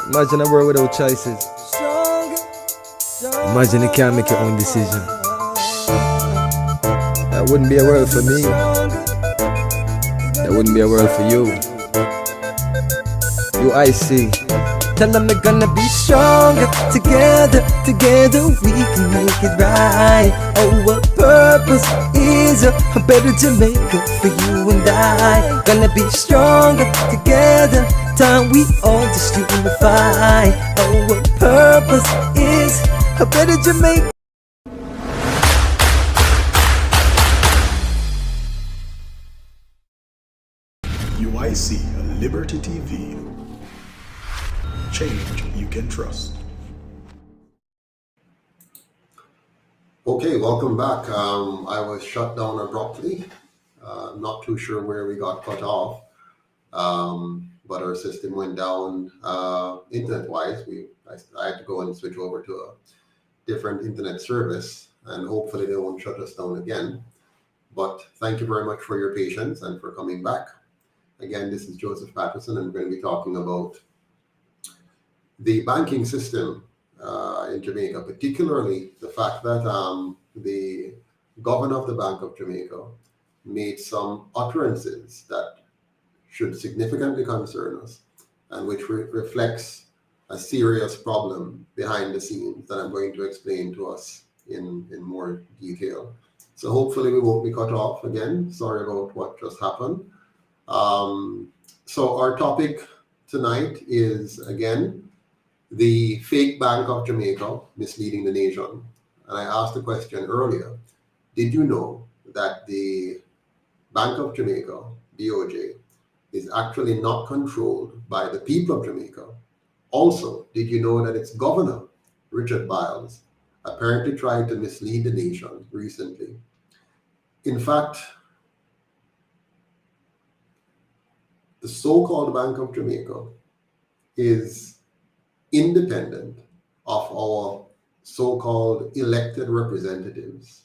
Imagine a world without choices. Imagine you can't make your own decision. That wouldn't be a world for me. That wouldn't be a world for you. You, I see. Tell them we're gonna be stronger. Together we can make it right. Our purpose is a better Jamaica for you and I. Gonna be stronger together. Time we all just unify. Our purpose is a better Jamaica. UIC Liberty TV. Change you can trust. Okay, welcome back. I was shut down abruptly. Not too sure where we got cut off, but our system went down internet-wise. I had to go and switch over to a different internet service, and hopefully they won't shut us down again. But thank you very much for your patience and for coming back. Again, this is Joseph Patterson, and we're going to be talking about the banking system in Jamaica, particularly the fact that the governor of the Bank of Jamaica made some utterances that should significantly concern us and which reflects a serious problem behind the scenes that I'm going to explain to us in more detail. So hopefully we won't be cut off again. Sorry about what just happened. So our topic tonight is, again, the fake Bank of Jamaica misleading the nation. And I asked the question earlier, did you know that the Bank of Jamaica, BOJ, is actually not controlled by the people of Jamaica? Also, did you know that its governor, Richard Byles, apparently tried to mislead the nation recently? In fact, the so-called Bank of Jamaica is independent of our so-called elected representatives,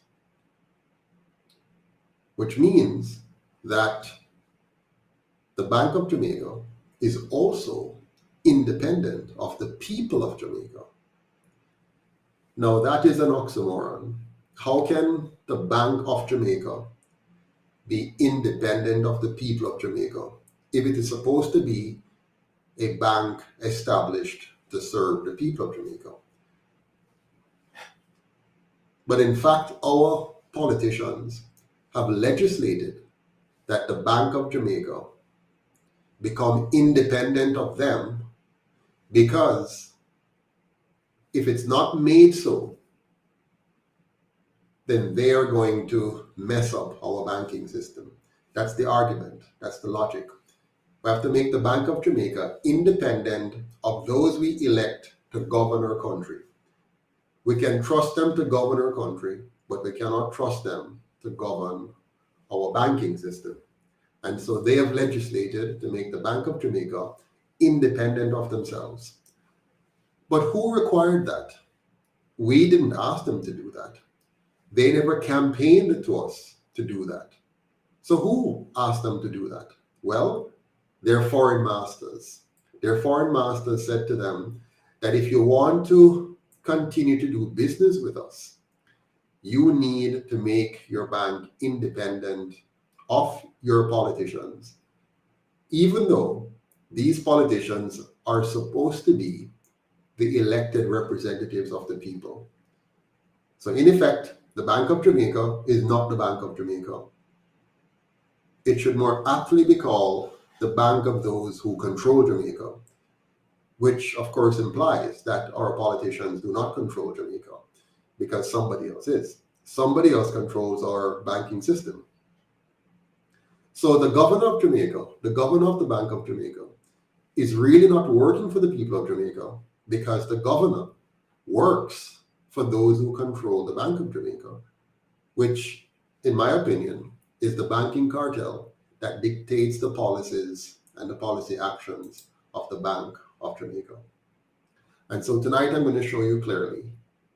which means that the Bank of Jamaica is also independent of the people of Jamaica. Now that is an oxymoron. How can the Bank of Jamaica be independent of the people of Jamaica if it is supposed to be a bank established to serve the people of Jamaica? But in fact, our politicians have legislated that the Bank of Jamaica become independent of them, because if it's not made so, then they are going to mess up our banking system. That's the argument. That's the logic. We have to make the Bank of Jamaica independent of those we elect to govern our country. We can trust them to govern our country, but we cannot trust them to govern our banking system. And so they have legislated to make the Bank of Jamaica independent of themselves. But who required that? We didn't ask them to do that. They never campaigned to us to do that. So who asked them to do that? Well, their foreign masters. Their foreign masters said to them that if you want to continue to do business with us, you need to make your bank independent of your politicians, even though these politicians are supposed to be the elected representatives of the people. So in effect, the Bank of Jamaica is not the Bank of Jamaica. It should more aptly be called the bank of those who control Jamaica, which of course implies that our politicians do not control Jamaica, because somebody else is. Somebody else controls our banking system. So the governor of Jamaica, the governor of the Bank of Jamaica, is really not working for the people of Jamaica, because the governor works for those who control the Bank of Jamaica, which, in my opinion, is the banking cartel that dictates the policies and the policy actions of the Bank of Jamaica. And so tonight I'm going to show you clearly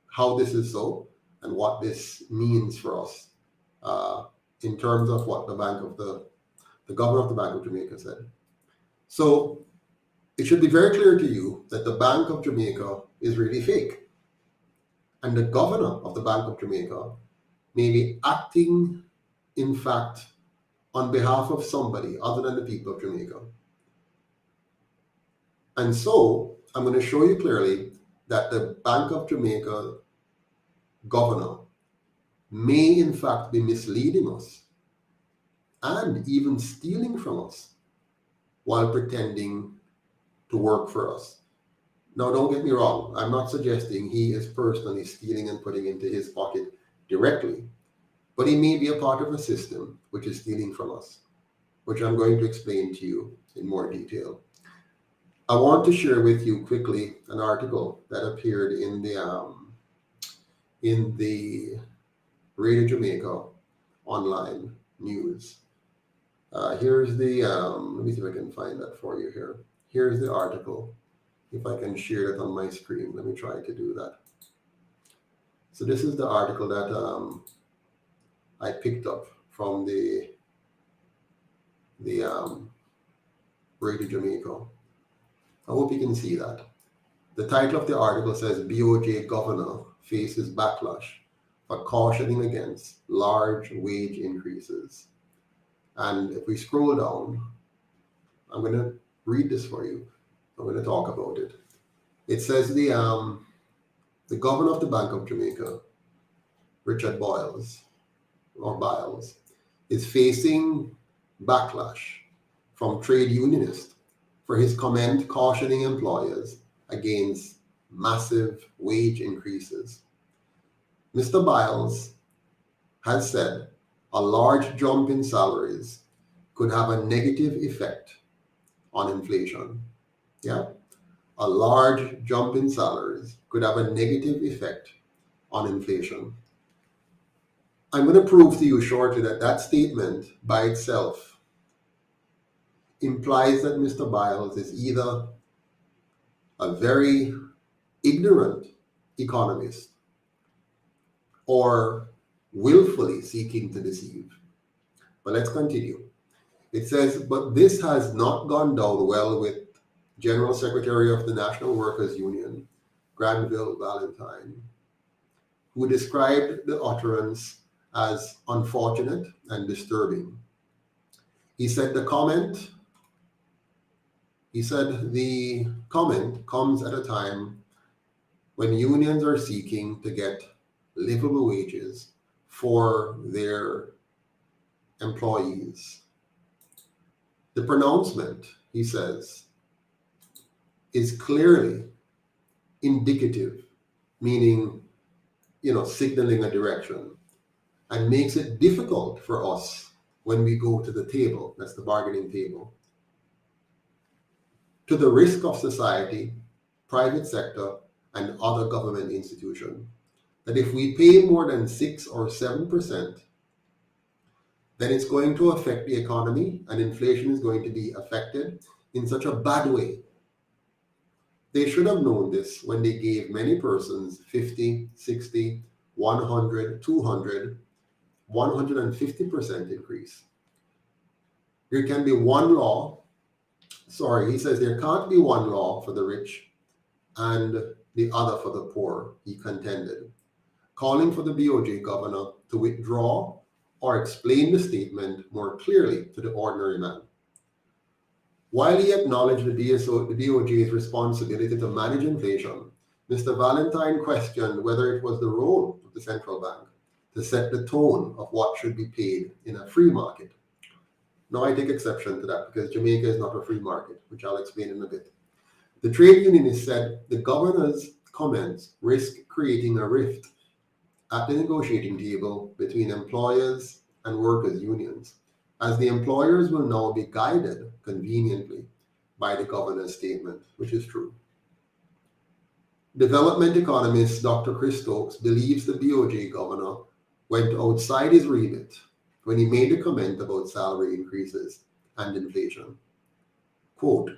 how this is so and what this means for us in terms of what the governor of the Bank of Jamaica said. So it should be very clear to you that the Bank of Jamaica is really fake. And the governor of the Bank of Jamaica may be acting, in fact, on behalf of somebody other than the people of Jamaica. And so I'm going to show you clearly that the Bank of Jamaica governor may in fact be misleading us and even stealing from us while pretending to work for us. Now, don't get me wrong. I'm not suggesting he is personally stealing and putting into his pocket directly, but he may be a part of a system which is stealing from us, which I'm going to explain to you in more detail. I want to share with you quickly an article that appeared in the Radio Jamaica online news. Here's the, let me see if I can find that for you here. Here's the article. If I can share it on my screen, let me try to do that. So this is the article that I picked up from the Radio Jamaica. I hope you can see that. The title of the article says, BOJ Governor faces backlash for cautioning against large wage increases. And if we scroll down, I'm going to read this for you. I'm going to talk about it. It says the governor of the Bank of Jamaica, Richard Byles, is facing backlash from trade unionists for his comment cautioning employers against massive wage increases. Mr. Byles has said a large jump in salaries could have a negative effect on inflation. Yeah, a large jump in salaries could have a negative effect on inflation. I'm going to prove to you shortly that that statement by itself implies that Mr. Byles is either a very ignorant economist or willfully seeking to deceive. But let's continue. It says, but this has not gone down well with General Secretary of the National Workers Union, Granville Valentine, who described the utterance as unfortunate and disturbing. He said the comment comes at a time when unions are seeking to get livable wages for their employees. The pronouncement, he says, is clearly indicative, meaning, signaling a direction, and makes it difficult for us when we go to the table, that's the bargaining table, to the risk of society, private sector, and other government institutions, that if we pay more than 6 or 7%, then it's going to affect the economy and inflation is going to be affected in such a bad way. They should have known this when they gave many persons 50, 60, 100, 200, 150% increase. There can be one law. He says there can't be one law for the rich and the other for the poor, he contended, calling for the BOJ governor to withdraw or explain the statement more clearly to the ordinary man. While he acknowledged the BOJ's responsibility to manage inflation, Mr. Valentine questioned whether it was the role of the central bank to set the tone of what should be paid in a free market. Now, I take exception to that because Jamaica is not a free market, which I'll explain in a bit. The trade unionist said the governor's comments risk creating a rift at the negotiating table between employers and workers' unions, as the employers will now be guided conveniently by the governor's statement, which is true. Development economist Dr. Chris Stokes believes the BOJ governor went outside his remit when he made a comment about salary increases and inflation. Quote,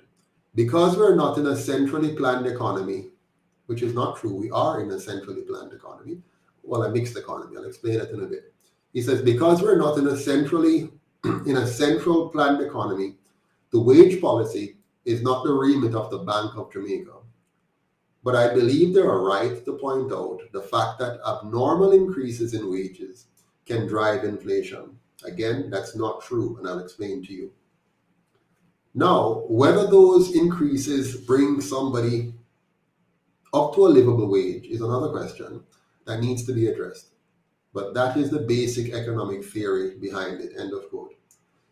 because we're not in a centrally planned economy, which is not true, we are in a centrally planned economy, well, a mixed economy, I'll explain it in a bit. He says, because we're not in a central planned economy, the wage policy is not the remit of the Bank of Jamaica. But I believe they are right to point out the fact that abnormal increases in wages can drive inflation. Again, that's not true, and I'll explain to you. Now, whether those increases bring somebody up to a livable wage is another question that needs to be addressed. But that is the basic economic theory behind it, end of quote.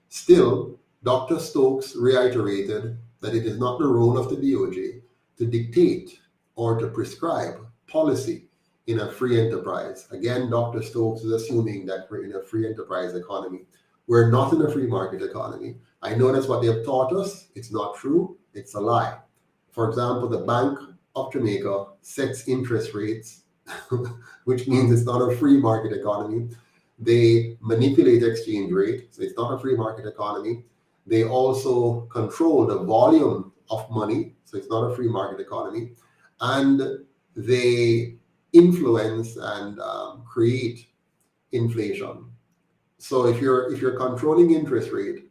Still, Dr. Stokes reiterated that it is not the role of the BOJ to dictate or to prescribe policy in a free enterprise. Again, Dr. Stokes is assuming that we're in a free enterprise economy. We're not in a free market economy. I know that's what they have taught us. It's not true. It's a lie. For example, the Bank of Jamaica sets interest rates, which means it's not a free market economy. They manipulate exchange rate, so it's not a free market economy. They also control the volume of money, so it's not a free market economy. And they influence and create inflation. So if you're controlling interest rate,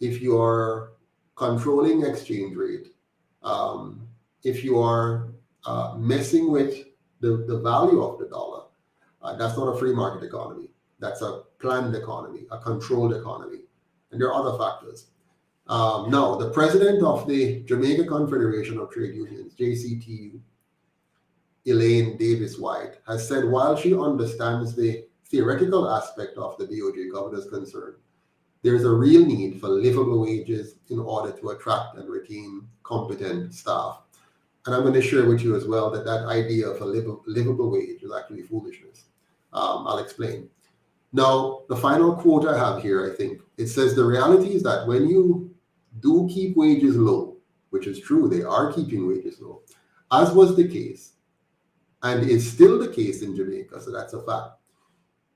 if you are controlling exchange rate, if you are messing with the value of the dollar, that's not a free market economy. That's a planned economy, a controlled economy. And there are other factors. Now, the president of the Jamaica Confederation of Trade Unions, JCTU, Elaine Davis White, has said while she understands the theoretical aspect of the BOJ governor's concern, there's a real need for livable wages in order to attract and retain competent staff. And I'm going to share with you as well that that idea of a livable wage is actually foolishness. I'll explain. Now, the final quote I have here, I think, it says the reality is that when you do keep wages low, which is true, they are keeping wages low, as was the case, and is still the case in Jamaica, so that's a fact.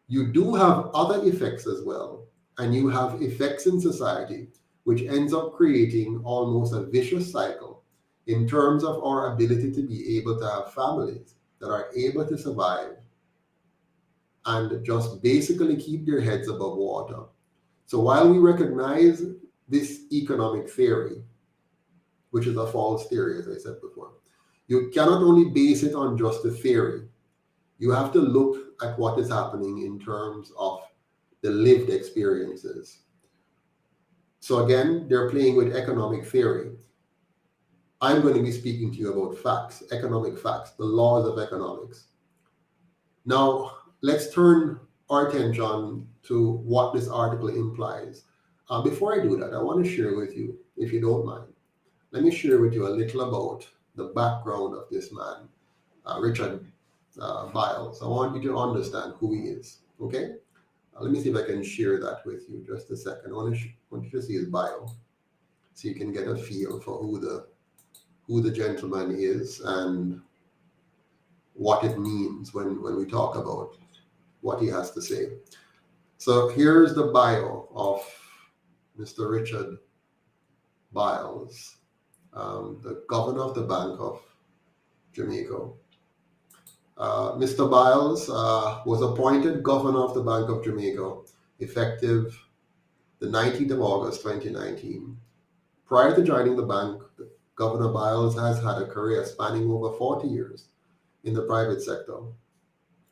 You do have other effects as well, and you have effects in society which ends up creating almost a vicious cycle in terms of our ability to be able to have families that are able to survive and just basically keep their heads above water. So while we recognize this economic theory, which is a false theory, as I said before, you cannot only base it on just the theory. You have to look at what is happening in terms of the lived experiences. So again, they're playing with economic theory. I'm going to be speaking to you about facts, economic facts, the laws of economics. Now, let's turn our attention to what this article implies. Before I do that, I want to share with you, if you don't mind, let me share with you a little about the background of this man, Richard Byles. I want you to understand who he is, okay? Let me see if I can share that with you just a second. I want you to see his bio so you can get a feel for who the gentleman is and what it means when we talk about what he has to say. So here's the bio of Mr. Richard Byles, the governor of the Bank of Jamaica. Mr. Byles was appointed governor of the Bank of Jamaica effective the 19th of August 2019. Prior to joining the bank, Governor Byles has had a career spanning over 40 years in the private sector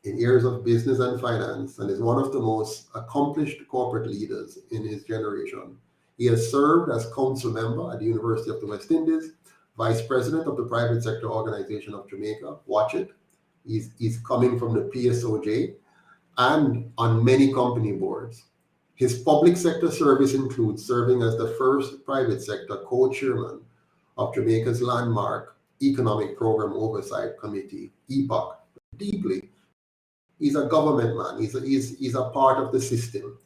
in areas of business and finance, and is one of the most accomplished corporate leaders in his generation. He has served as council member at the University of the West Indies, vice president of the Private Sector Organization of Jamaica, watch it, he's coming from the PSOJ, and on many company boards. His public sector service includes serving as the first private sector co-chairman of Jamaica's landmark Economic Program Oversight Committee, EPOC. Deeply, he's a government man. He's a part of the system,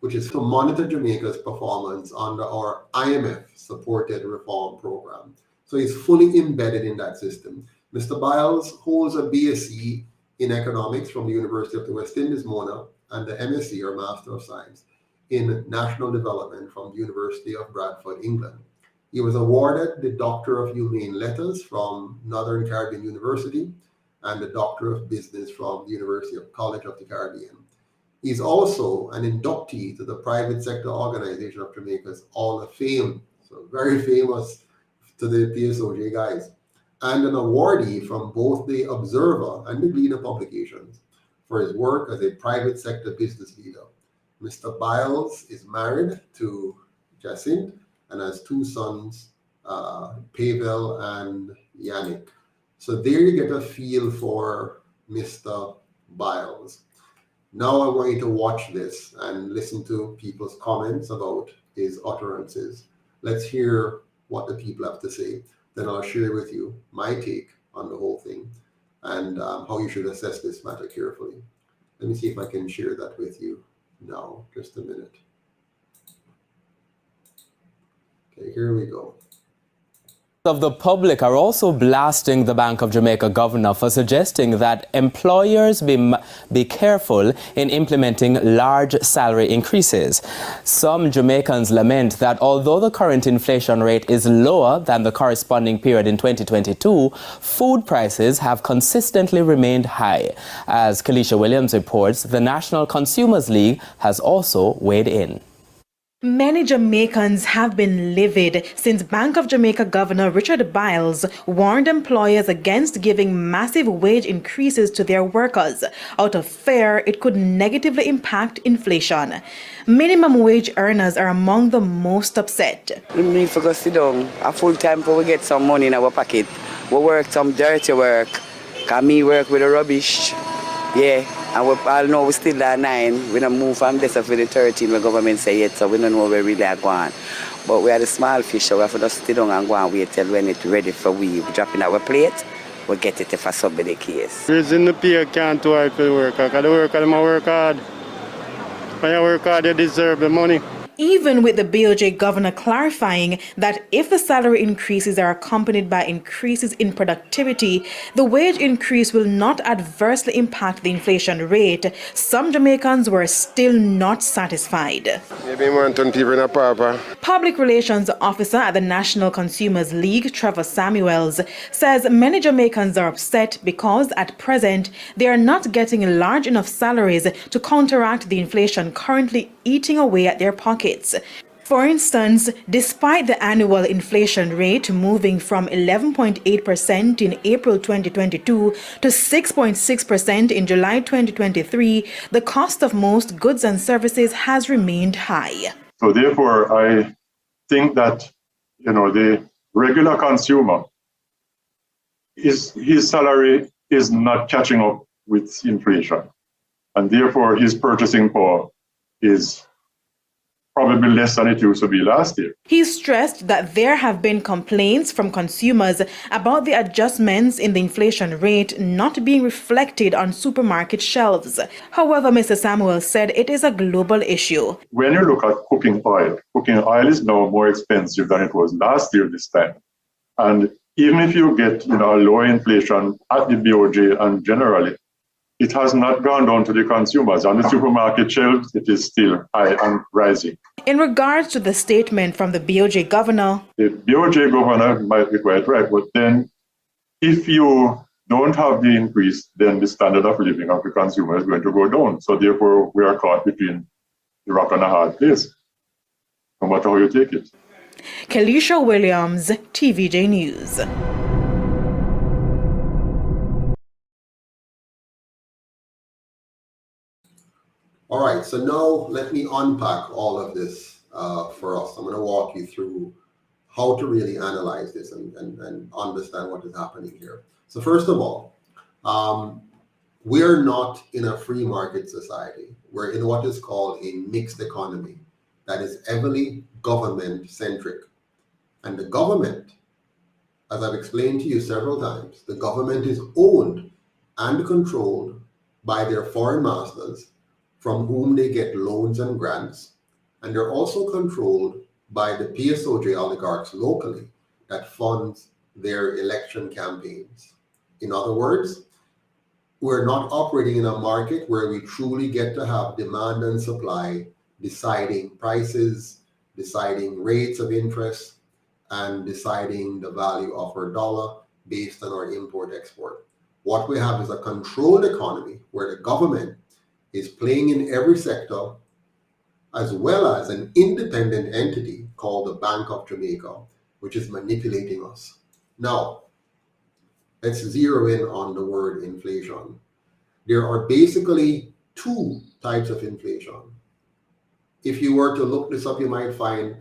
which is to monitor Jamaica's performance under our IMF-supported reform program. So he's fully embedded in that system. Mr. Byles holds a BSc in economics from the University of the West Indies, Mona, and the MSc, or Master of Science, in National Development from the University of Bradford, England. He was awarded the Doctor of Humane Letters from Northern Caribbean University and the Doctor of Business from the University of College of the Caribbean. He's also an inductee to the Private Sector Organization of Jamaica's Hall of Fame. So very famous to the PSOJ guys, and an awardee from both the Observer and the Gleaner publications for his work as a private sector business leader. Mr. Byles is married to Jacinth and has two sons, Pavel and Yannick. So there you get a feel for Mr. Byles. Now I want you to watch this and listen to people's comments about his utterances. Let's hear what the people have to say. Then I'll share with you my take on the whole thing and how you should assess this matter carefully. Let me see if I can share that with you now. Just a minute. Okay, here we go. Of the public are also blasting the Bank of Jamaica governor for suggesting that employers be careful in implementing large salary increases. Some Jamaicans lament that although the current inflation rate is lower than the corresponding period in 2022, food prices have consistently remained high. As Kalisha Williams reports, the National Consumers League has also weighed in. Many Jamaicans have been livid since Bank of Jamaica Governor Richard Byles warned employers against giving massive wage increases to their workers out of fear it could negatively impact inflation. Minimum wage earners are among the most upset. We need to go sit down a full time before we get some money in our pocket. We work some dirty work, because me work with the rubbish. Yeah, and we all know we still at 9. We don't move from this for the 13 the government say yet, so we don't know where we really are going. But we are the small fish, so we have to just sit down and go and wait till when it's ready for we drop in our plate, we get it if it's be the case. Reason the pay can't do it for the worker, because the worker might work hard. When you work hard, you deserve the money. Even with the BOJ governor clarifying that if the salary increases are accompanied by increases in productivity, the wage increase will not adversely impact the inflation rate, some Jamaicans were still not satisfied. Maybe 1 ton people in a papa. Public Relations Officer at the National Consumers League, Trevor Samuels, says many Jamaicans are upset because at present they are not getting large enough salaries to counteract the inflation currently eating away at their pockets. For instance, despite the annual inflation rate moving from 11.8% in April 2022 to 6.6% in July 2023, the cost of most goods and services has remained high. So therefore, I think that, the regular consumer, his salary is not catching up with inflation. And therefore, his purchasing power is probably less than it used to be last year. He stressed that there have been complaints from consumers about the adjustments in the inflation rate not being reflected on supermarket shelves. However, Mr. Samuel said it is a global issue. When you look at cooking oil is now more expensive than it was last year this time. And even if you get a lower inflation at the BOJ and generally, it has not gone down to the consumers. On the supermarket shelves, it is still high and rising. In regards to the statement from the BOJ governor, the BOJ governor might be quite right, but then if you don't have the increase, then the standard of living of the consumer is going to go down. So therefore, we are caught between the rock and a hard place, no matter how you take it. Kalisha Williams, TVJ News. All right, so now let me unpack all of this for us. I'm going to walk you through how to really analyze this and understand what is happening here. So first of all, we're not in a free market society. We're in what is called a mixed economy that is heavily government-centric. And the government, as I've explained to you several times, the government is owned and controlled by their foreign masters, from whom they get loans and grants, and they're also controlled by the PSOJ oligarchs locally that funds their election campaigns. In other words, we're not operating in a market where we truly get to have demand and supply deciding prices, deciding rates of interest, and deciding the value of our dollar based on our import-export. What we have is a controlled economy where the government is playing in every sector, as well as an independent entity called the Bank of Jamaica, which is manipulating us. Now, let's zero in on the word inflation. There are basically two types of inflation. If you were to look this up, you might find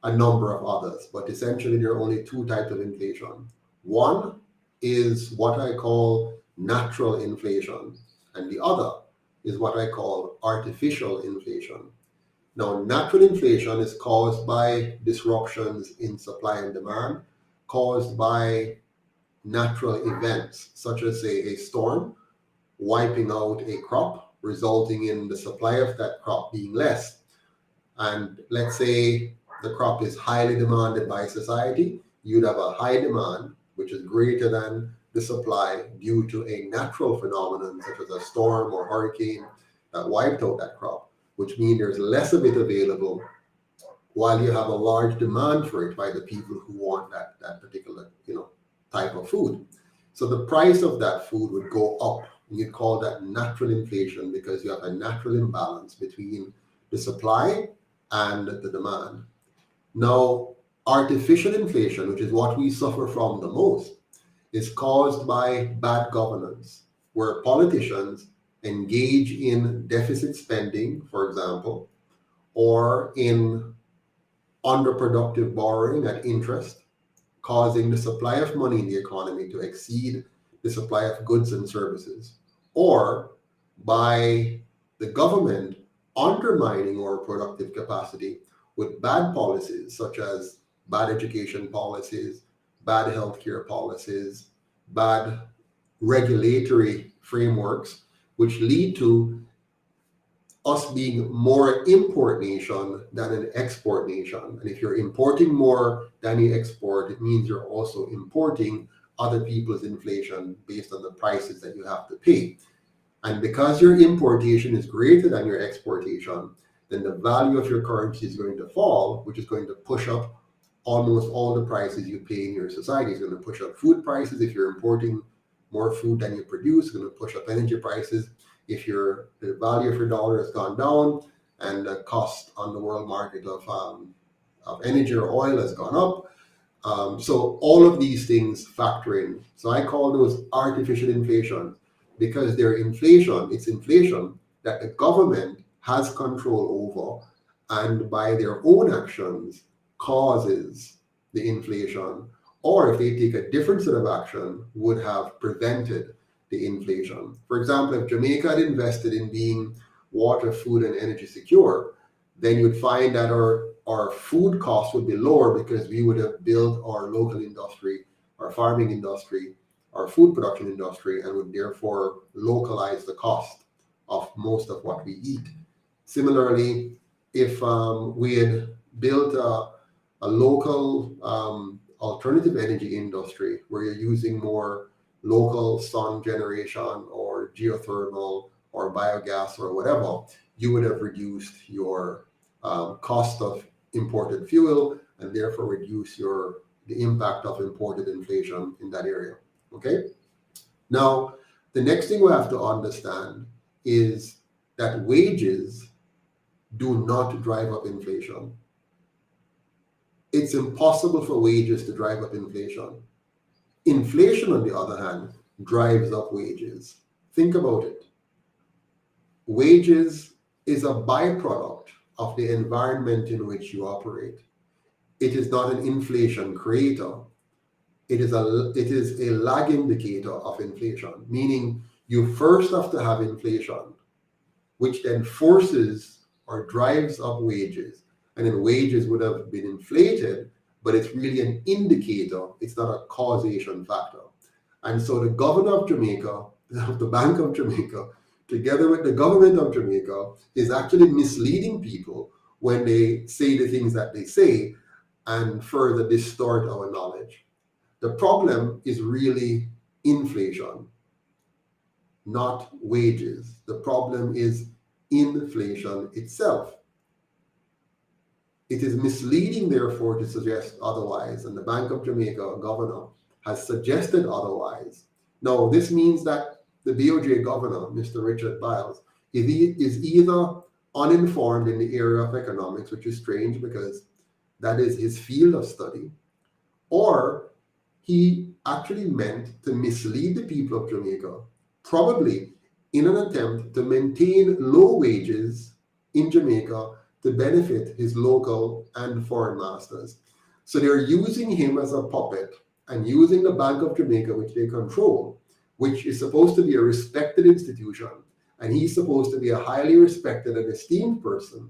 a number of others, but essentially there are only two types of inflation. One is what I call natural inflation, and the other is what I call artificial inflation. Now, natural inflation is caused by disruptions in supply and demand, caused by natural events, such as a storm wiping out a crop, resulting in the supply of that crop being less. And let's say the crop is highly demanded by society, you'd have a high demand, which is greater than the supply due to a natural phenomenon, such as a storm or hurricane that wiped out that crop, which means there's less of it available, while you have a large demand for it by the people who want that particular type of food. So the price of that food would go up, and you'd call that natural inflation because you have a natural imbalance between the supply and the demand. Now, artificial inflation, which is what we suffer from the most, is caused by bad governance, where politicians engage in deficit spending, for example, or in underproductive borrowing at interest, causing the supply of money in the economy to exceed the supply of goods and services, or by the government undermining our productive capacity with bad policies, such as bad education policies, bad healthcare policies, bad regulatory frameworks, which lead to us being more import nation than an export nation. And if you're importing more than you export, it means you're also importing other people's inflation based on the prices that you have to pay. And because your importation is greater than your exportation, then the value of your currency is going to fall, which is going to push up almost all the prices you pay in your society. It's going to push up food prices. If you're importing more food than you produce, it's going to push up energy prices. If the value of your dollar has gone down and the cost on the world market of energy or oil has gone up. So all of these things factor in. So I call those artificial inflation because they're inflation. It's inflation that the government has control over, and by their own actions causes the inflation, or if they take a different set of action, would have prevented the inflation. For example, if Jamaica had invested in being water, food, and energy secure, then you'd find that our food costs would be lower because we would have built our local industry, our farming industry, our food production industry, and would therefore localize the cost of most of what we eat. Similarly, if we had built a local alternative energy industry where you're using more local sun generation or geothermal or biogas or whatever, you would have reduced your cost of imported fuel and therefore reduce the impact of imported inflation in that area. Okay? Now, the next thing we have to understand is that wages do not drive up inflation. It's impossible for wages to drive up inflation. Inflation, on the other hand, drives up wages. Think about it. Wages is a byproduct of the environment in which you operate. It is not an inflation creator. It is a lag indicator of inflation, meaning you first have to have inflation, which then forces or drives up wages. And then wages would have been inflated, but it's really an indicator. It's not a causation factor. And so the governor of Jamaica, the Bank of Jamaica, together with the government of Jamaica, is actually misleading people when they say the things that they say and further distort our knowledge. The problem is really inflation, not wages. The problem is inflation itself. It is misleading, therefore, to suggest otherwise, and the Bank of Jamaica governor has suggested otherwise. Now, this means that the BOJ governor, Mr. Richard Byles, is either uninformed in the area of economics, which is strange because that is his field of study, or he actually meant to mislead the people of Jamaica, probably in an attempt to maintain low wages in Jamaica to benefit his local and foreign masters. So they're using him as a puppet and using the Bank of Jamaica, which they control, which is supposed to be a respected institution, and he's supposed to be a highly respected and esteemed person.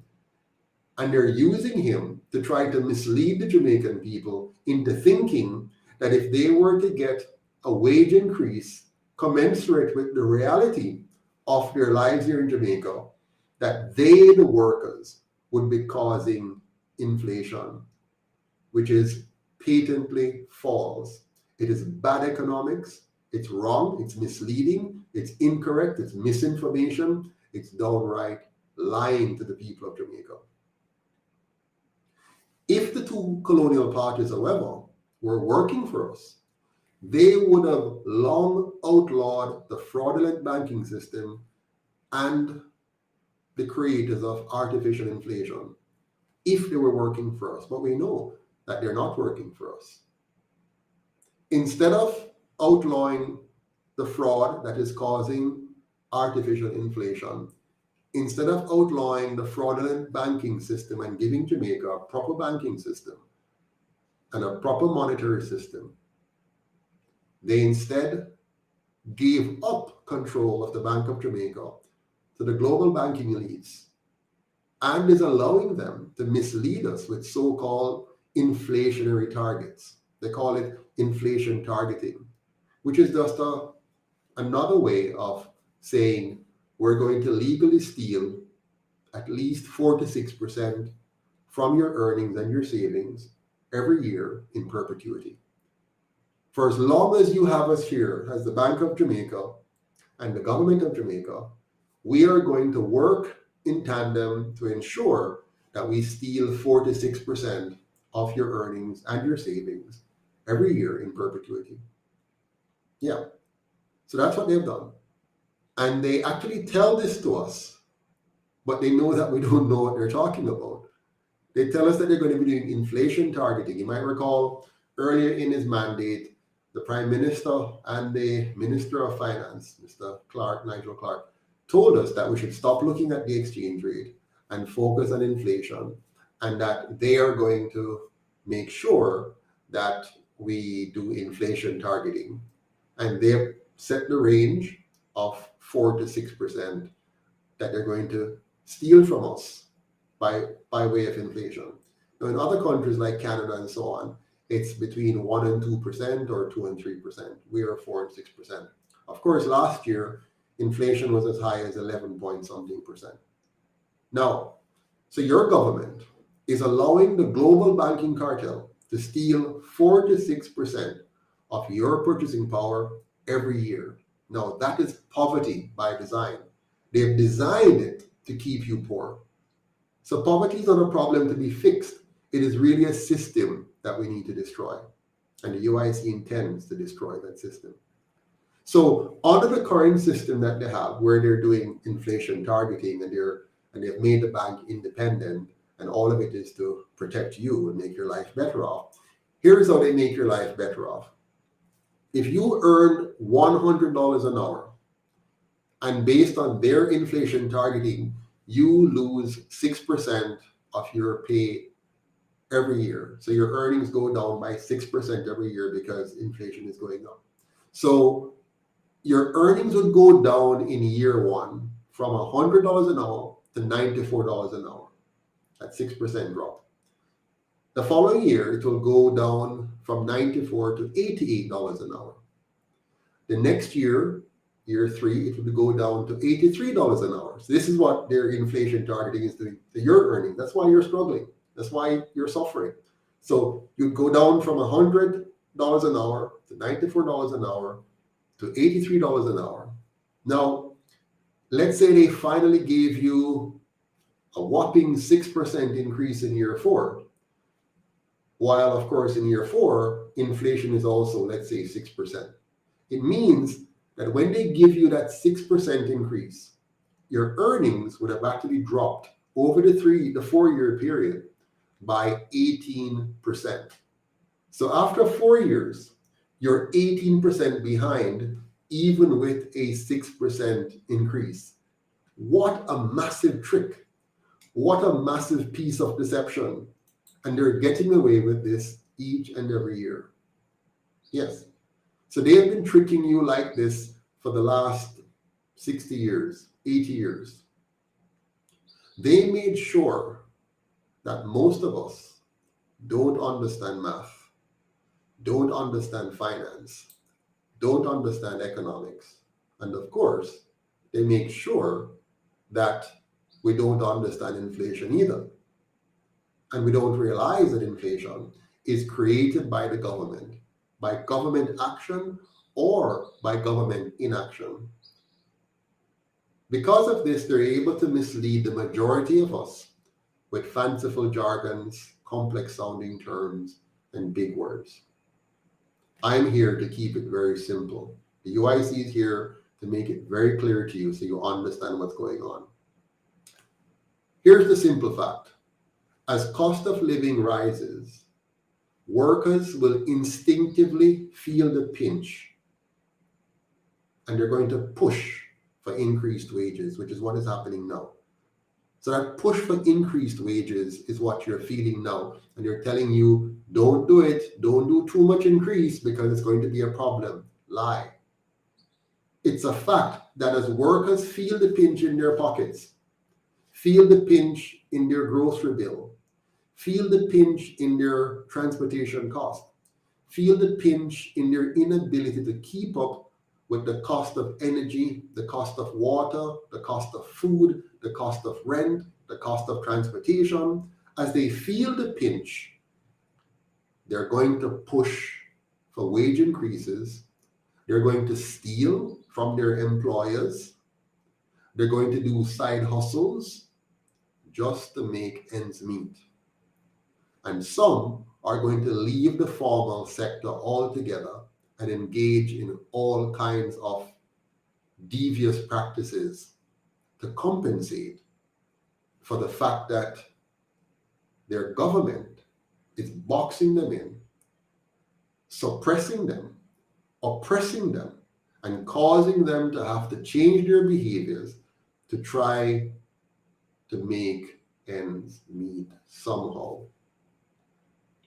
And they're using him to try to mislead the Jamaican people into thinking that if they were to get a wage increase commensurate with the reality of their lives here in Jamaica, that they, the workers, would be causing inflation, which is patently false. It is bad economics. It's wrong. It's misleading. It's incorrect. It's misinformation. It's downright lying to the people of Jamaica. If the two colonial parties, however, were working for us, they would have long outlawed the fraudulent banking system and the creators of artificial inflation if they were working for us. But we know that they're not working for us. Instead of outlawing the fraud that is causing artificial inflation, instead of outlawing the fraudulent banking system and giving Jamaica a proper banking system and a proper monetary system, they instead gave up control of the Bank of Jamaica to the global banking elites and is allowing them to mislead us with so-called inflationary targets. They call it inflation targeting, which is just another way of saying we're going to legally steal at least 4 to 6% from your earnings and your savings every year in perpetuity. For as long as you have us here as the Bank of Jamaica and the government of Jamaica, we are going to work in tandem to ensure that we steal 4 to 6% of your earnings and your savings every year in perpetuity. Yeah, so that's what they've done. And they actually tell this to us, but they know that we don't know what they're talking about. They tell us that they're going to be doing inflation targeting. You might recall earlier in his mandate, the Prime Minister and the Minister of Finance, Mr. Clark, Nigel Clark, told us that we should stop looking at the exchange rate and focus on inflation, and that they are going to make sure that we do inflation targeting. And they've set the range of 4 to 6% that they're going to steal from us by way of inflation. Now, in other countries like Canada and so on, it's between 1 and 2% or 2 and 3%. We are 4 and 6%. Of course, last year, inflation was as high as 11 point something percent. Now, so your government is allowing the global banking cartel to steal 4 to 6% of your purchasing power every year. Now, that is poverty by design. They've designed it to keep you poor. So poverty is not a problem to be fixed. It is really a system that we need to destroy. And the UIC intends to destroy that system. So under the current system that they have, where they're doing inflation targeting and they've made the bank independent, and all of it is to protect you and make your life better off. Here's how they make your life better off. If you earn $100 an hour, and based on their inflation targeting, you lose 6% of your pay every year. So your earnings go down by 6% every year because inflation is going up. So your earnings would go down in year one from $100 an hour to $94 an hour. That's 6% drop. The following year, it will go down from $94 to $88 an hour. The next year, year three, it will go down to $83 an hour. So this is what their inflation targeting is doing to your earnings. That's why you're struggling. That's why you're suffering. So you go down from $100 an hour to $94 an hour to $83 an hour. Now, let's say they finally gave you a whopping 6% increase in year four. While, of course, in year four, inflation is also, let's say, 6%. It means that when they give you that 6% increase, your earnings would have actually dropped over the 4-year period by 18%. So after 4 years, you're 18% behind, even with a 6% increase. What a massive trick. What a massive piece of deception. And they're getting away with this each and every year. Yes. So they have been tricking you like this for the last 60 years, 80 years. They made sure that most of us don't understand math, don't understand finance, don't understand economics. And of course, they make sure that we don't understand inflation either. And we don't realize that inflation is created by the government, by government action or by government inaction. Because of this, they're able to mislead the majority of us with fanciful jargons, complex sounding terms, and big words. I'm here to keep it very simple. The UIC is here to make it very clear to you so you understand what's going on. Here's the simple fact. As cost of living rises, workers will instinctively feel the pinch, and they're going to push for increased wages, which is what is happening now. So that push for increased wages is what you're feeling now. And they're telling you, don't do it. Don't do too much increase because it's going to be a problem. Lie. It's a fact that as workers feel the pinch in their pockets, feel the pinch in their grocery bill, feel the pinch in their transportation cost, feel the pinch in their inability to keep up with the cost of energy, the cost of water, the cost of food, the cost of rent, the cost of transportation. As they feel the pinch, they're going to push for wage increases. They're going to steal from their employers. They're going to do side hustles just to make ends meet. And some are going to leave the formal sector altogether and engage in all kinds of devious practices to compensate for the fact that their government is boxing them in, suppressing them, oppressing them, and causing them to have to change their behaviors to try to make ends meet somehow.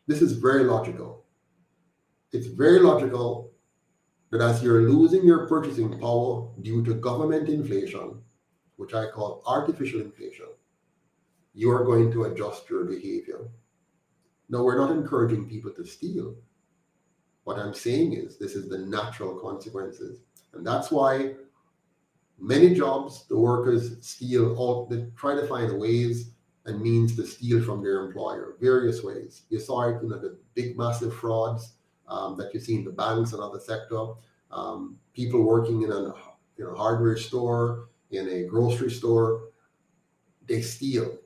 This is very logical. It's very logical that as you're losing your purchasing power due to government inflation, which I call artificial inflation, you are going to adjust your behavior. Now, we're not encouraging people to steal. What I'm saying is this is the natural consequences. And that's why many jobs, the workers steal, they try to find ways and means to steal from their employer, various ways. You saw it in the big, massive frauds that you see in the banks and other sector. People working in a hardware store, in a grocery store, they steal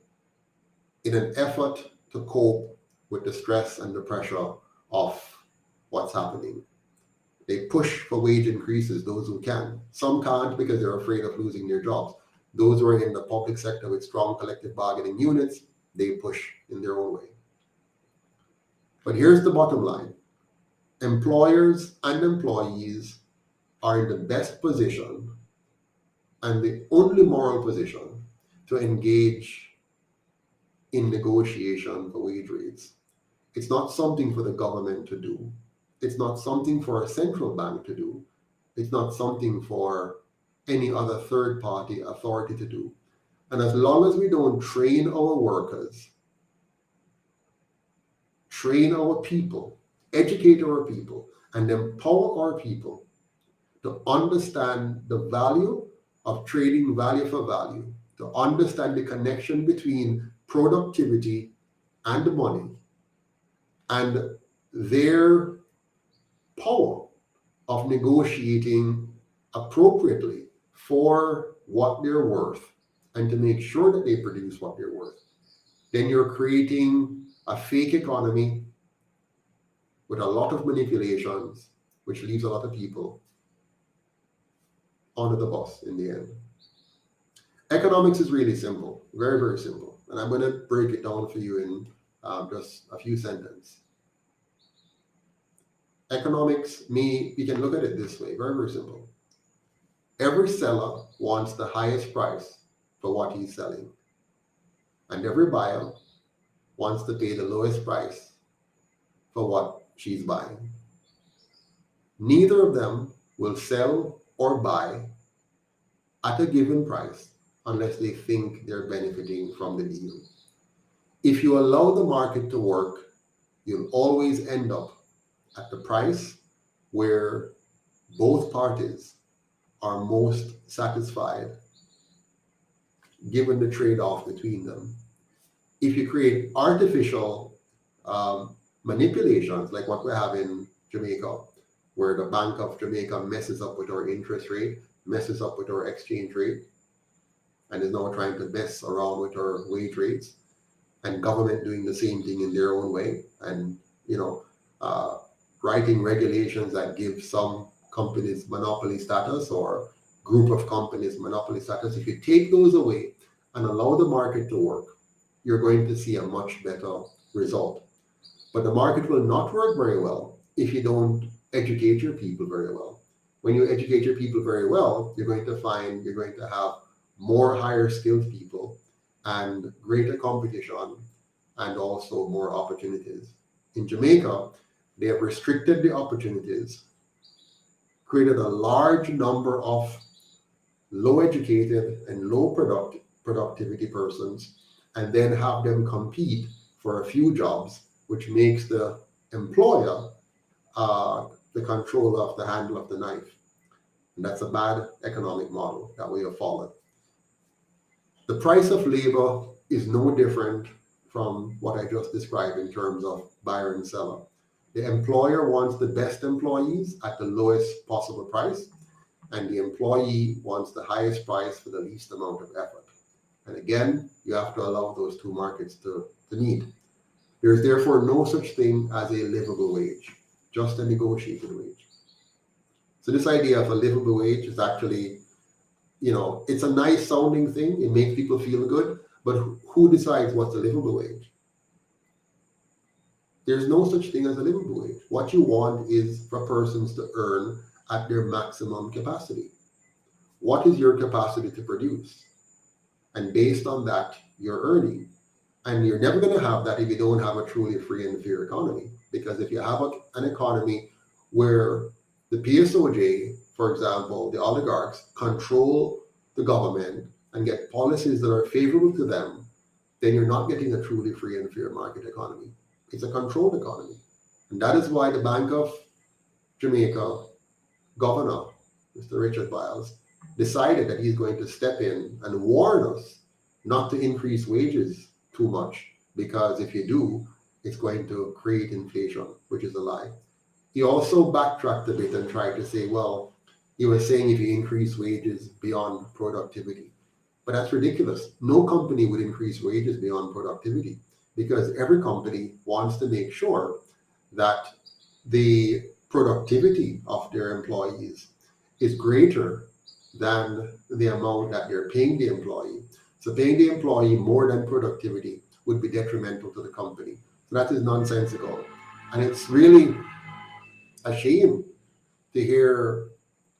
in an effort to cope with the stress and the pressure of what's happening. They push for wage increases, those who can. Some can't because they're afraid of losing their jobs. Those who are in the public sector with strong collective bargaining units, they push in their own way. But here's the bottom line. Employers and employees are in the best position and the only moral position to engage in negotiation for wage rates. It's not something for the government to do. It's not something for a central bank to do. It's not something for any other third-party authority to do. And as long as we don't train our workers, train our people, educate our people, and empower our people to understand the value of trading value for value, to understand the connection between productivity and money, and their power of negotiating appropriately for what they're worth and to make sure that they produce what they're worth. Then you're creating a fake economy with a lot of manipulations, which leaves a lot of people under the bus in the end. Economics is really simple, very, very simple. And I'm going to break it down for you in just a few sentences. Economics, we can look at it this way, very, very simple. Every seller wants the highest price for what he's selling, and every buyer wants to pay the lowest price for what she's buying. Neither of them will sell or buy at a given price unless they think they're benefiting from the deal. If you allow the market to work, you'll always end up at the price where both parties are most satisfied given the trade-off between them. If you create artificial manipulations like what we have in Jamaica, where the Bank of Jamaica messes up with our interest rate, messes up with our exchange rate, and is now trying to mess around with our wage rates, and government doing the same thing in their own way, and writing regulations that give some companies monopoly status or group of companies monopoly status. If you take those away and allow the market to work, you're going to see a much better result. But the market will not work very well if you don't educate your people very well. When you educate your people very well, you're going to have more higher skilled people and greater competition and also more opportunities. In Jamaica, they have restricted the opportunities, created a large number of low educated and low productivity persons, and then have them compete for a few jobs, which makes the employer the controller of the handle of the knife. And that's a bad economic model that we have followed. The price of labor is no different from what I just described in terms of buyer and seller. The employer wants the best employees at the lowest possible price, and the employee wants the highest price for the least amount of effort. And again, you have to allow those two markets to meet. There is therefore no such thing as a livable wage, just a negotiated wage. So this idea of a livable wage is actually, it's a nice sounding thing. It makes people feel good, but who decides what's a livable wage? There's no such thing as a livable wage. What you want is for persons to earn at their maximum capacity. What is your capacity to produce? And based on that, you're earning. And you're never going to have that if you don't have a truly free and fair economy. Because if you have an economy where the PSOJ, for example, the oligarchs, control the government and get policies that are favorable to them, then you're not getting a truly free and fair market economy. It's a controlled economy. And that is why the Bank of Jamaica governor, Mr. Richard Byles, decided that he's going to step in and warn us not to increase wages too much, because if you do, it's going to create inflation, which is a lie. He also backtracked a bit and tried to say, well, he was saying if you increase wages beyond productivity. But that's ridiculous. No company would increase wages beyond productivity, because every company wants to make sure that the productivity of their employees is greater than the amount that they're paying the employee. So paying the employee more than productivity would be detrimental to the company. So that is nonsensical. And it's really a shame to hear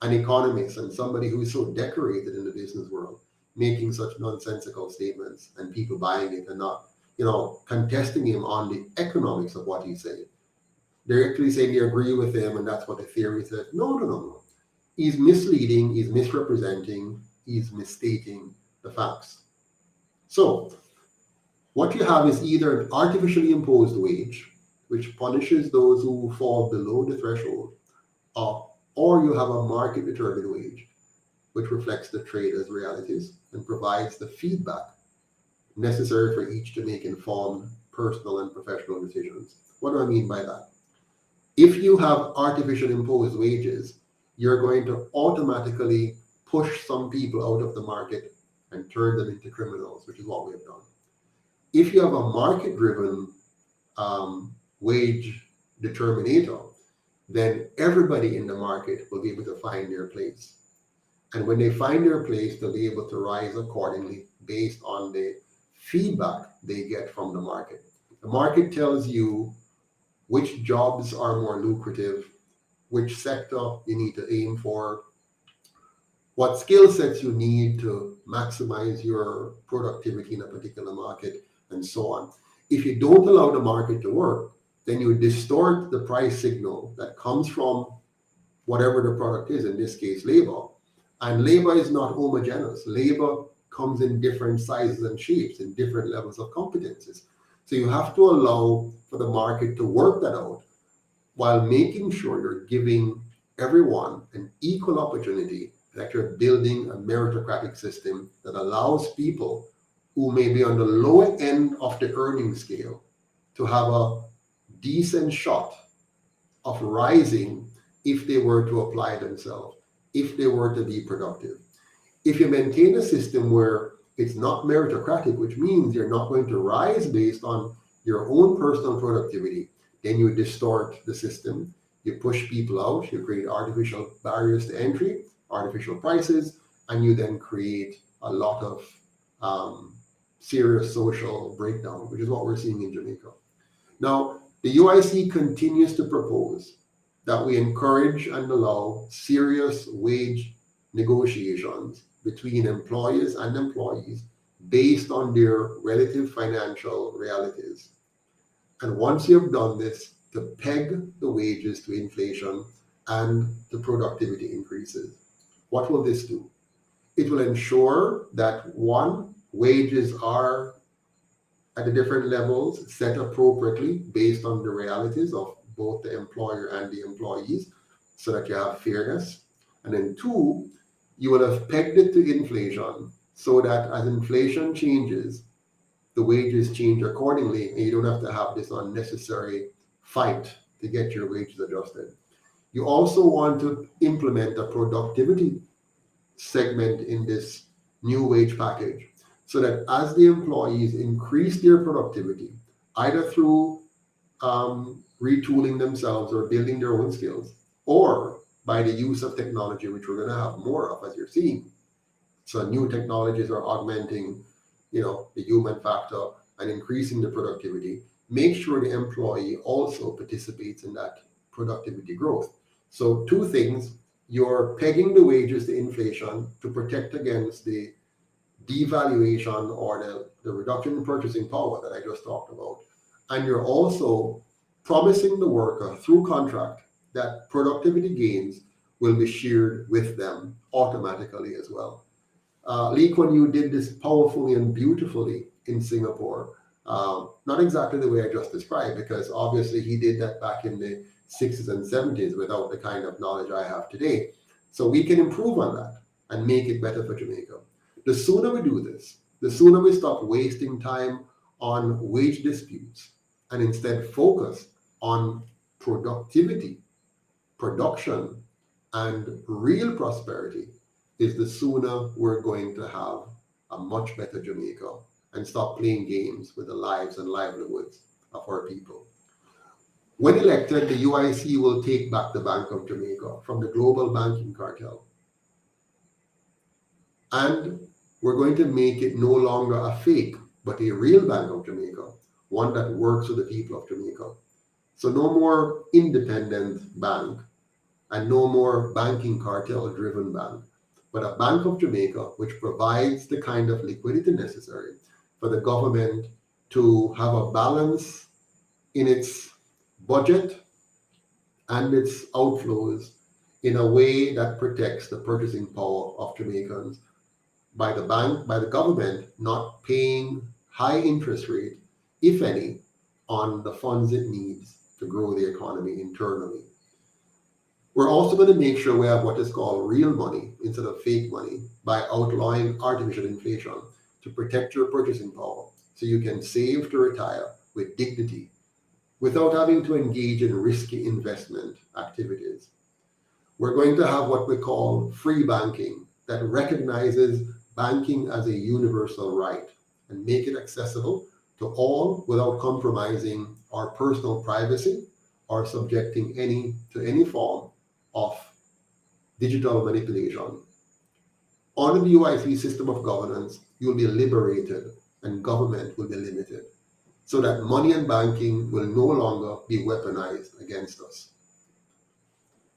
an economist and somebody who's so decorated in the business world making such nonsensical statements and people buying it and not, contesting him on the economics of what he's saying. They're actually saying they agree with him and that's what the theory says. No. He's misleading, he's misrepresenting, he's misstating the facts. So what you have is either an artificially imposed wage, which punishes those who fall below the threshold, or you have a market-determined wage, which reflects the trader's realities and provides the feedback necessary for each to make informed personal and professional decisions. What do I mean by that? If you have artificially imposed wages, you're going to automatically push some people out of the market and turn them into criminals, which is what we have done. If you have a market-driven wage determinator, then everybody in the market will be able to find their place. And when they find their place, they'll be able to rise accordingly based on the feedback they get from the market. The The market tells you which jobs are more lucrative, which sector you need to aim for, what skill sets you need to maximize your productivity in a particular market, and so on. If you don't allow the market to work, then you distort the price signal that comes from whatever the product is, in this case, labor. And labor is not homogeneous. Labor comes in different sizes and shapes, in different levels of competences. So you have to allow for the market to work that out while making sure you're giving everyone an equal opportunity, that you're building a meritocratic system that allows people who may be on the lower end of the earning scale to have a decent shot of rising if they were to apply themselves, if they were to be productive. If you maintain a system where it's not meritocratic, which means you're not going to rise based on your own personal productivity, then you distort the system, you push people out, you create artificial barriers to entry, artificial prices, and you then create a lot of serious social breakdown, which is what we're seeing in Jamaica. Now, the UIC continues to propose that we encourage and allow serious wage negotiations between employers and employees based on their relative financial realities. And once you've done this, to peg the wages to inflation and the productivity increases. What will this do? It will ensure that, one, wages are at the different levels set appropriately based on the realities of both the employer and the employees, so that you have fairness. And then two, you will have pegged it to inflation so that as inflation changes, the wages change accordingly, and you don't have to have this unnecessary fight to get your wages adjusted. You also want to implement a productivity segment in this new wage package, so that as the employees increase their productivity, either through retooling themselves or building their own skills, or by the use of technology, which we're going to have more of, as you're seeing. So new technologies are augmenting, the human factor and increasing the productivity. Make sure the employee also participates in that productivity growth. So two things: you're pegging the wages to inflation to protect against the devaluation or the reduction in purchasing power that I just talked about. And you're also promising the worker through contract that productivity gains will be shared with them automatically as well. Lee Kuan Yew did this powerfully and beautifully in Singapore. Not exactly the way I just described, because obviously he did that back in the 60s and 70s without the kind of knowledge I have today. So we can improve on that and make it better for Jamaica. The sooner we do this, the sooner we stop wasting time on wage disputes and instead focus on productivity, production, and real prosperity, is the sooner we're going to have a much better Jamaica and stop playing games with the lives and livelihoods of our people. When elected, the UIC will take back the Bank of Jamaica from the global banking cartel. And we're going to make it no longer a fake, but a real Bank of Jamaica, one that works with the people of Jamaica. So no more independent bank and no more banking cartel-driven bank, but a Bank of Jamaica which provides the kind of liquidity necessary for the government to have a balance in its budget and its outflows in a way that protects the purchasing power of Jamaicans by the government not paying high interest rate, if any, on the funds it needs to grow the economy internally. We're also going to make sure we have what is called real money instead of fake money by outlawing artificial inflation to protect your purchasing power, so you can save to retire with dignity without having to engage in risky investment activities. We're going to have what we call free banking that recognizes banking as a universal right and make it accessible to all without compromising our personal privacy or subjecting to any form of digital manipulation. Under the UIC system of governance, you'll be liberated and government will be limited. so that money and banking will no longer be weaponized against us.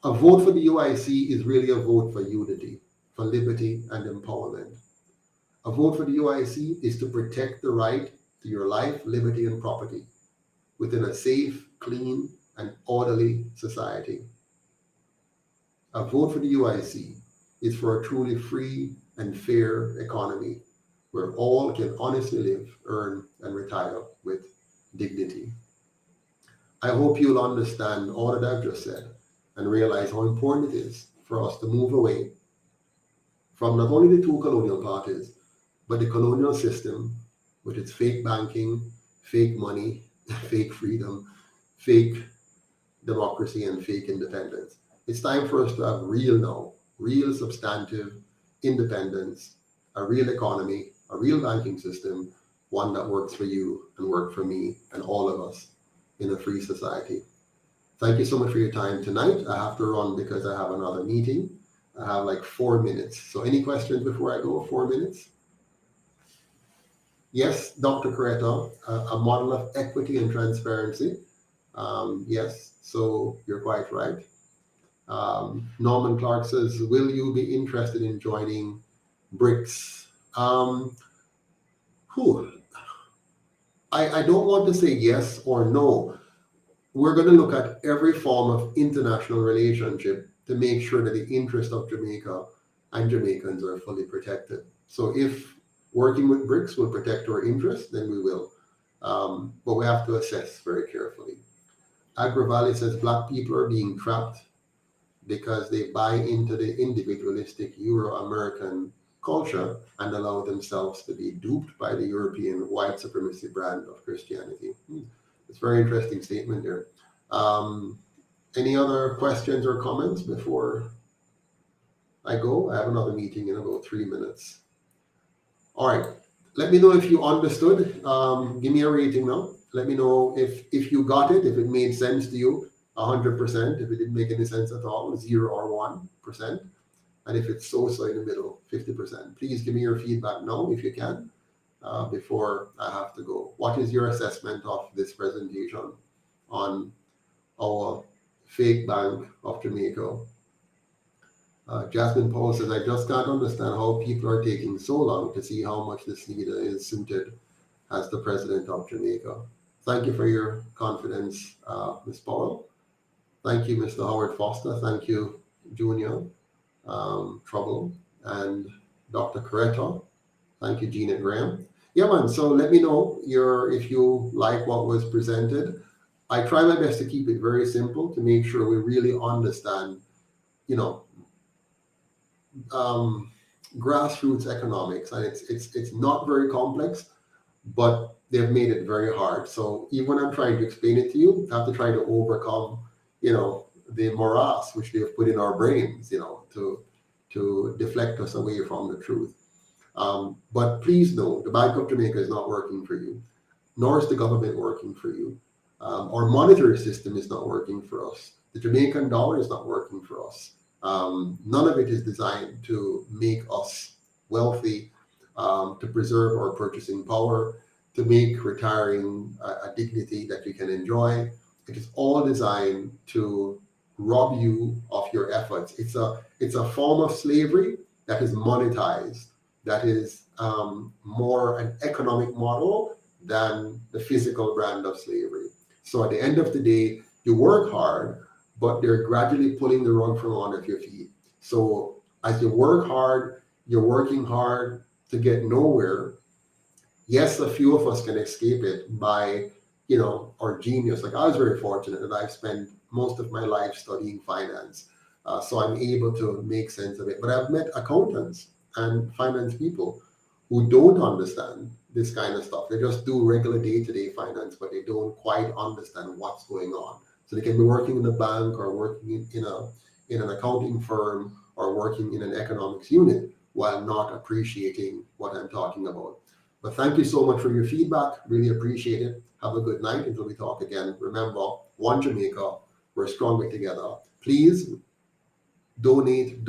A vote for the UIC is really a vote for unity, for liberty and empowerment. A vote for the UIC is to protect the right to your life, liberty, and property within a safe, clean, and orderly society. A vote for the UIC is for a truly free and fair economy where all can honestly live, earn, and retire with dignity. I hope you'll understand all that I've just said and realize how important it is for us to move away from not only the two colonial parties, but the colonial system with its fake banking, fake money, fake freedom, fake democracy, and fake independence. It's time for us to have real substantive independence, a real economy, a real banking system, one that works for you and works for me and all of us in a free society. Thank you so much for your time tonight. I have to run because I have another meeting. I have like 4 minutes. So any questions before I go? 4 minutes? Yes, Dr. Coretta, a model of equity and transparency. Yes, so you're quite right. Norman Clark says, will you be interested in joining BRICS? I don't want to say yes or no. We're going to look at every form of international relationship to make sure that the interest of Jamaica and Jamaicans are fully protected. So if working with BRICS will protect our interests, then we will. But we have to assess very carefully. Agra Valley says Black people are being trapped because they buy into the individualistic Euro-American culture and allow themselves to be duped by the European white supremacy brand of Christianity. It's a very interesting statement there. Any other questions or comments before I go? I have another meeting in about 3 minutes. All right. Let me know if you understood. Give me a rating now. Let me know if you got it, if it made sense to you, 100%. If it didn't make any sense at all, 0 or 1%. And if it's so in the middle, 50%. Please give me your feedback now if you can, before I have to go. What is your assessment of this presentation on our fake Bank of Jamaica? Jasmine Paul says, I just can't understand how people are taking so long to see how much this leader is suited as the president of Jamaica. Thank you for your confidence, Ms. Powell. Thank you, Mr. Howard Foster. Thank you, Junior Trouble, and Dr. Coretta. Thank you, Gina Graham. Yeah, man, so let me know if you like what was presented. I try my best to keep it very simple to make sure we really understand, grassroots economics, and it's not very complex, but they've made it very hard. So even when I'm trying to explain it to you, I have to try to overcome, the morass which they've put in our brains, to deflect us away from the truth. But please know, the Bank of Jamaica is not working for you, nor is the government working for you. Our monetary system is not working for us. The Jamaican dollar is not working for us. None of it is designed to make us wealthy, to preserve our purchasing power, to make retiring a dignity that you can enjoy. It is all designed to rob you of your efforts. It's a form of slavery that is monetized, that is more an economic model than the physical brand of slavery. So at the end of the day, you work hard, but they're gradually pulling the rug from under your feet. So as you work hard, you're working hard to get nowhere. Yes, a few of us can escape it by, our genius. Like I was very fortunate that I've spent most of my life studying finance. So I'm able to make sense of it. But I've met accountants and finance people who don't understand this kind of stuff. They just do regular day-to-day finance, but they don't quite understand what's going on. So they can be working in a bank or working in an accounting firm or working in an economics unit while not appreciating what I'm talking about. But thank you so much for your feedback. Really appreciate it. Have a good night until we talk again. Remember, one Jamaica, we're stronger together. Please donate.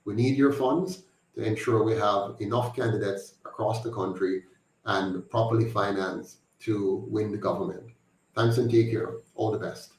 We need your funds to ensure we have enough candidates across the country and properly financed to win the government. Thanks and take care. All the best.